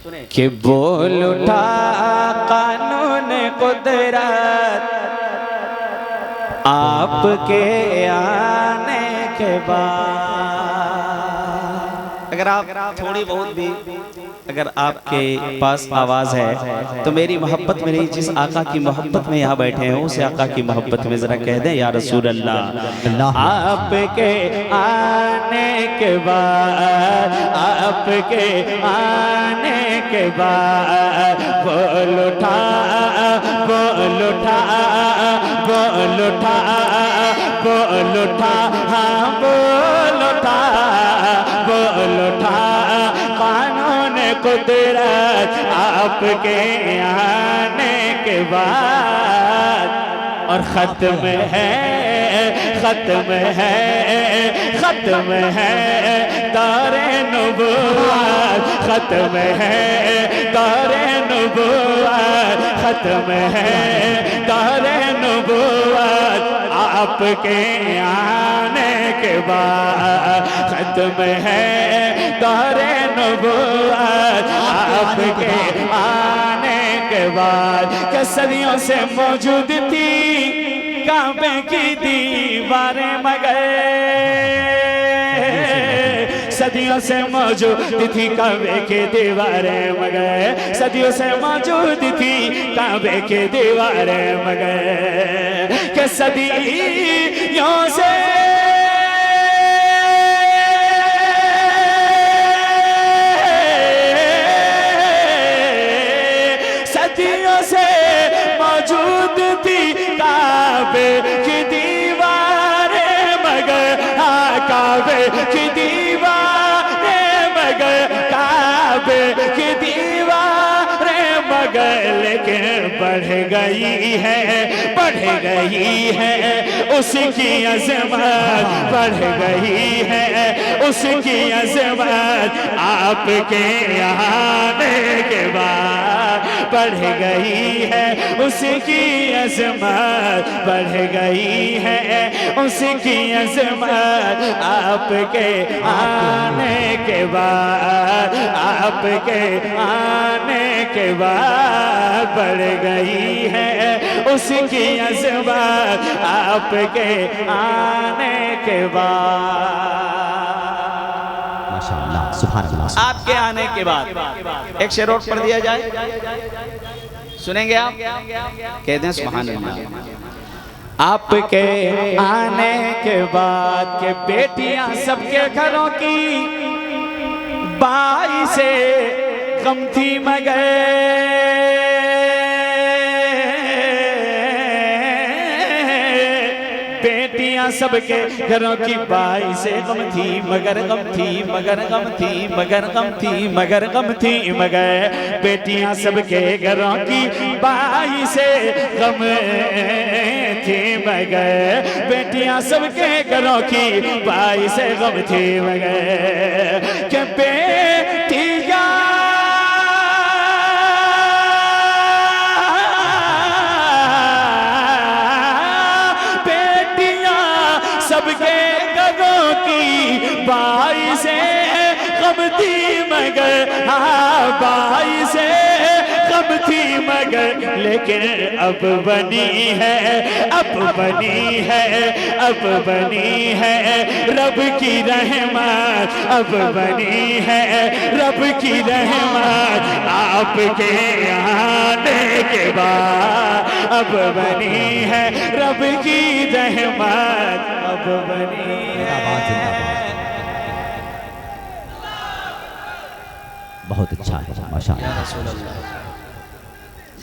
کہ بول اٹھا قانون قدرت آپ کے آنے کے بعد۔ اگر آپ تھوڑی بہت بھی اگر آپ کے پاس آواز ہے تو میری محبت میں نہیں، جس آقا کی محبت میں یہاں بیٹھے ہیں اسے آقا کی محبت میں ذرا کہہ دیں یا رسول اللہ۔ آپ کے آنے کے بعد، آپ کے آنے کے بعد بول اٹھا، بول اٹھا، بول اٹھا، بول اٹھا، ہاں بول اٹھا، بول اٹھا، قانون قدرت آپ کے آنے کے بعد۔ اور ختم ہے، ختم ہے، ختم ہے دور نبوت، ختم ہے دور نبوت، ختم ہے دور نبوت آپ کے آنے کے بعد، ختم ہے دور نبوت آپ کے آنے کے بعد۔ کہ صدیوں سے موجود تھی کعبے کی دیواریں مگر، صدیوں سے موجود تھی کعبے کی دیواریں مگر، صدیوں سے موجود تھی کعبے کی دیواریں مگر، کہ صدیوں سے موجود تھی کعبے کی دیواریں مگر، کعبے کی دیواریں مگر، کعبے کی دیواریں مگر، لیکن بڑھ گئی ہے، بڑھ گئی ہے اس کی عظمت، بڑھ گئی ہے اس کی عظمت آپ کے آنے کے بعد، بڑھ گئی ہے اس کی عظمت، بڑھ گئی ہے اس کی عظمت آپ کے آنے کے بعد، آپ کے آنے کے بعد، بڑھ گئی ہے اس کی عظمت آپ کے آنے کے بعد۔ ماشاءاللہ، سبحان اللہ۔ آپ کے آنے کے بعد ایک شعر اور پڑھ دیا جائے، سنیں گے آپ؟ کہہ دیں سبحان اللہ۔ آپ کے آنے کے بعد کہ بیٹیاں سب کے گھروں کی باعث غم تھی مگر، بیٹیاں سب کے گھروں کی باعث غم تھی مگر، غم تھی مگر، غم تھی مگر، غم تھی مگر، غم تھی مگر، بیٹیاں سب کے گھروں کی باعث غم تھی مگر، بیٹیاں سب کے گھروں کی باعث غم تھی مگر، کہ بیٹیاں سب کے گھروں کی باعث غم تھی مگر، باعث غم تھی مگر، لیکن اب بنی ہے، اب بنی ہے، اب بنی ہے رب کی رحمت، اب بنی ہے رب کی رحمت آپ کے آنے کے بعد، اب بنی ہے رب کی رحمت، اب بنی ہے۔ بہت اچھا ہے، ماشاءاللہ،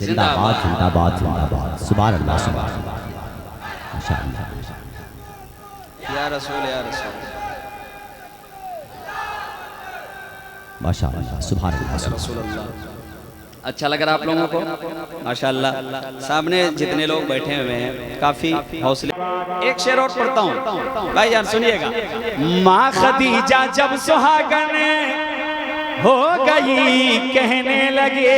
زندہ باد، زندہ باد، زندہ باد، سبحان اللہ، سبحان اللہ، ماشاءاللہ، یا رسول، یا رسول، ماشاءاللہ، سبحان اللہ، رسول اللہ۔ اچھا لگ رہا آپ لوگوں کو؟ ماشاءاللہ، سامنے جتنے لوگ بیٹھے ہوئے ہیں کافی حوصلے۔ ایک شعر اور پڑھتا ہوں بھائی جان سنیے گا۔ ماں خدیجہ جب سہاگن ہو گئی کہنے لگے،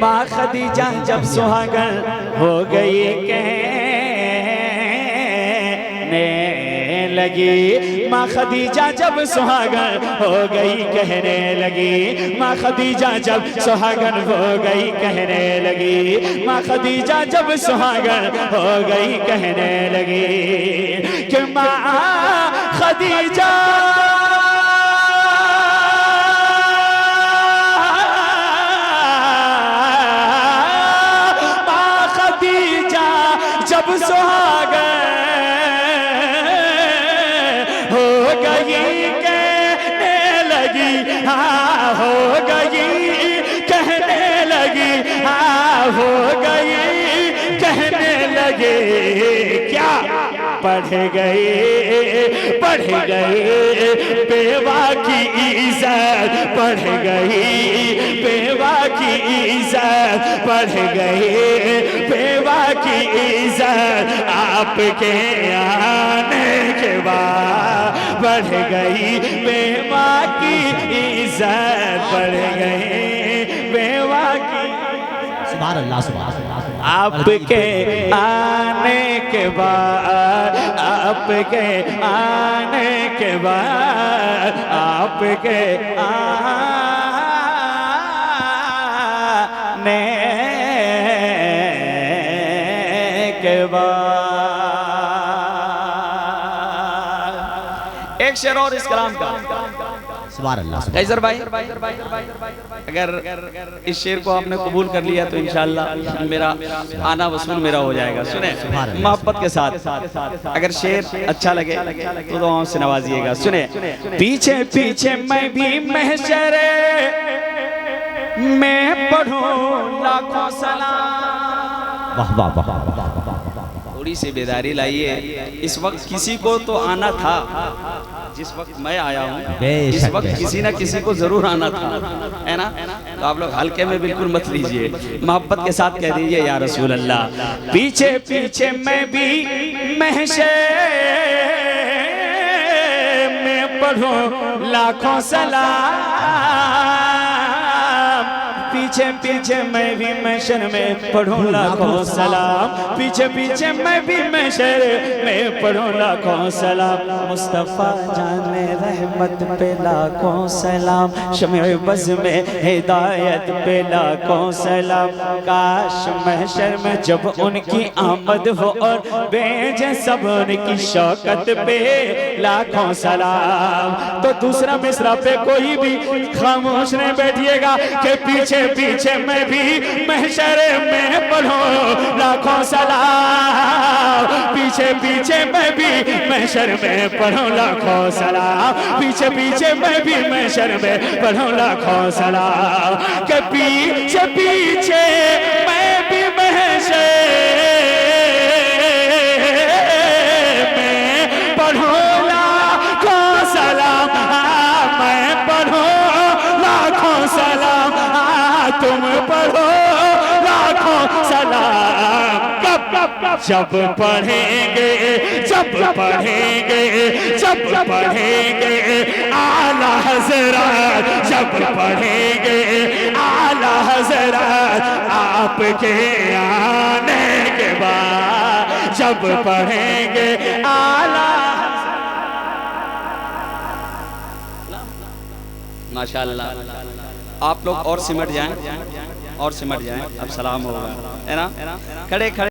ماں خدیجہ جب سہاگن ہو گئی کہنے لگی ماں خدیجہ جب سہاگن ہو گئی کہنے لگی ماں خدیجہ جب سہاگن ہو گئی کہنے لگی ماں خدیجہ جب سہاگن ہو گئی کہنے لگی کہ ماں خدیجہ جب سہاگن ہو گئی کہنے لگی ہاں ہو گئی کہنے لگی ہاں ہو گئی کہنے لگے کیا پڑھ گئے بیوہ کی عزت پڑھ گئی بیوہ کی عزت پڑھ گئی بیوہ کی عزت آپ کے آنے کے بعد بڑھ گئی بیوہ کی عزت بڑھ گئی بیوہ کی سبحان اللہ سبحان اللہ آپ کے آنے کے بعد آپ کے آنے کے بعد آپ کے آنے کے بعد ایک شعر اور اس کلام کا سبحان اللہ قیصر بھائی اگر اس شعر کو آپ نے قبول کر لیا تو انشاءاللہ میرا آنا وصول میرا ہو جائے گا سنیں محبت کے ساتھ اگر شعر اچھا لگے تو دعاؤں سے نوازیے گا سنیں پیچھے پیچھے میں بھی محشر میں پڑھوں لاکھوں سلام واہ واہ واہ واہ تھوڑی سی بیداری لائیے اس وقت کسی کو تو آنا تھا جس وقت میں آیا ہوں اس وقت کسی نہ کسی کو ضرور آنا تھا ہے نا تو آپ لوگ ہلکے میں بالکل مت لیجئے محبت کے ساتھ کہہ دیجئے یا رسول اللہ پیچھے پیچھے میں بھی محشر میں پڑھوں لاکھوں سلام پیچھے پیچھے میں بھی محشر میں پڑھوں لاکھوں سلام پیچھے پیچھے میں بھی محشر میں پڑھوں لاکھوں سلام مصطفیٰ جان رحمت پہ لاکھوں سلام شمع بز میں ہدایت پہ لاکھوں سلام کاش محشر میں جب ان کی آمد ہو اور بھیجے سب ان کی شوکت پہ لاکھوں سلام تو دوسرا مصرع پہ کوئی بھی خاموش نہیں بیٹھیے گا کہ پیچھے پیچھے میں بھی محشر میں پڑھوں لاکھوں سلام پیچھے پیچھے میں بھی محشر میں پڑھوں لاکھوں سلام پیچھے پیچھے میں بھی محشر میں پڑھوں لاکھوں سلام کہ پیچھے پیچھے میں بھی محشر میں پڑھوں لاکھوں سلام میں پڑھوں لاکھوں سلام تم پڑھو لاکھوں سلام جب پڑھیں گے اعلیٰ حضرات جب پڑھیں گے اعلیٰ حضرات آپ کے آنے کے بعد جب پڑھیں گے اعلیٰ ماشاءاللہ آپ لوگ اور سمٹ جائیں اب سلام ہوگا ہے نا کھڑے کھڑے